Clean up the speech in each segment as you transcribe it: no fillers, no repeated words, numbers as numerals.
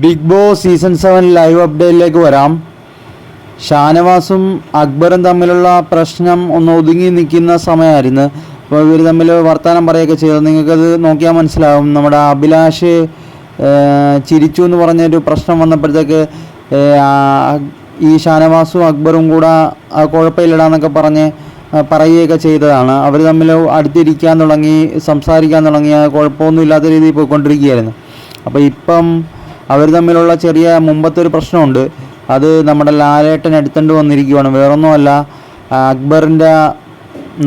Big boss season 7 live അപ്ഡേറ്റിലേക്ക് വരാം. ഷാനവാസും അക്ബറും തമ്മിലുള്ള പ്രശ്നം ഒന്ന് ഒതുങ്ങി നിൽക്കുന്ന സമയമായിരുന്നു. അപ്പോൾ ഇവർ തമ്മിൽ വർത്തമാനം പറയുകയൊക്കെ ചെയ്തു. നിങ്ങൾക്കത് നോക്കിയാൽ മനസ്സിലാവും. നമ്മുടെ അഭിലാഷ് ചിരിച്ചു എന്ന് പറഞ്ഞൊരു പ്രശ്നം വന്നപ്പോഴത്തേക്ക് ഈ ഷാനവാസും അക്ബറും കൂടെ കുഴപ്പമില്ലടാന്നൊക്കെ പറഞ്ഞ് പറയുകയൊക്കെ ചെയ്തതാണ്. അവർ തമ്മിൽ അടുത്തിരിക്കാൻ തുടങ്ങി, സംസാരിക്കാൻ തുടങ്ങി, കുഴപ്പമൊന്നും ഇല്ലാത്ത രീതിയിൽ പോയിക്കൊണ്ടിരിക്കുകയായിരുന്നു. അപ്പോൾ ഇപ്പം അവർ തമ്മിലുള്ള ചെറിയ മുമ്പത്തെ ഒരു പ്രശ്നമുണ്ട്. അത് നമ്മുടെ ലാലേട്ടൻ എടുത്തുകൊണ്ട് വന്നിരിക്കുകയാണ്. വേറൊന്നുമല്ല, അക്ബറിൻ്റെ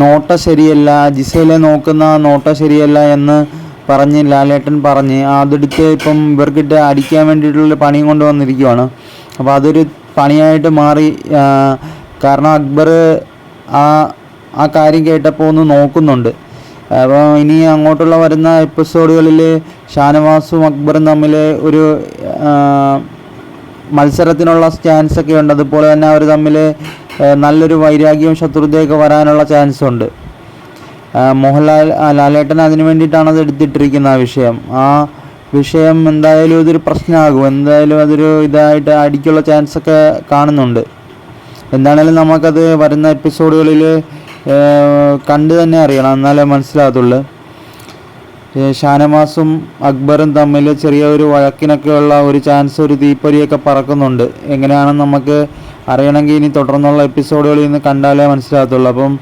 നോട്ട ശരിയല്ല, ജിസയിലെ നോക്കുന്ന നോട്ട ശരിയല്ല എന്ന് പറഞ്ഞ് ലാലേട്ടൻ പറഞ്ഞ് അതെടുത്ത് ഇപ്പം ഇവർക്കിട്ട് അടിക്കാൻ വേണ്ടിയിട്ടുള്ള പണിയും കൊണ്ട് വന്നിരിക്കുകയാണ്. അപ്പോൾ അതൊരു പണിയായിട്ട് മാറി. കാരണം അക്ബർ ആ കാര്യം കേട്ടപ്പോൾ ഒന്ന് നോക്കുന്നുണ്ട്. അപ്പോൾ ഇനി അങ്ങോട്ടുള്ള വരുന്ന എപ്പിസോഡുകളിൽ ഷാനവാസും അക്ബറും തമ്മിൽ ഒരു മത്സരത്തിനുള്ള ചാൻസൊക്കെ ഉണ്ട്. അതുപോലെ തന്നെ അവർ തമ്മിൽ നല്ലൊരു വൈരാഗ്യവും ശത്രുതയൊക്കെ വരാനുള്ള ചാൻസ് ഉണ്ട്. ലാലേട്ടൻ അതിന് വേണ്ടിയിട്ടാണ് അത് എടുത്തിട്ടിരിക്കുന്ന ആ വിഷയം എന്തായാലും ഇതൊരു പ്രശ്നമാകും. എന്തായാലും അതൊരു ഇതായിട്ട് അടിക്കുള്ള ചാൻസൊക്കെ കാണുന്നുണ്ട്. എന്താണേലും നമുക്കത് വരുന്ന എപ്പിസോഡുകളിൽ കണ്ടു തന്നെ അറിയണം, എന്നാലേ മനസ്സിലാകത്തുള്ളൂ. ഷാനവാസും അക്ബറും തമ്മിൽ ചെറിയൊരു വഴക്കിനൊക്കെയുള്ള ഒരു ചാൻസ്, ഒരു തീപ്പൊരിയൊക്കെ പറക്കുന്നുണ്ട്. എങ്ങനെയാണെന്ന് നമുക്ക് അറിയണമെങ്കിൽ ഇനി തുടർന്നുള്ള എപ്പിസോഡുകളിൽ നിന്ന് കണ്ടാലേ മനസ്സിലാകത്തുള്ളൂ. അപ്പം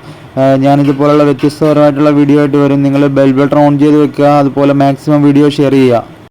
ഞാനിതുപോലുള്ള വ്യത്യസ്തപരമായിട്ടുള്ള വീഡിയോ ആയിട്ട് വരും. നിങ്ങൾ ബെൽ ബട്ടൺ ഓൺ ചെയ്ത് വെക്കുക. അതുപോലെ മാക്സിമം വീഡിയോ ഷെയർ ചെയ്യുക.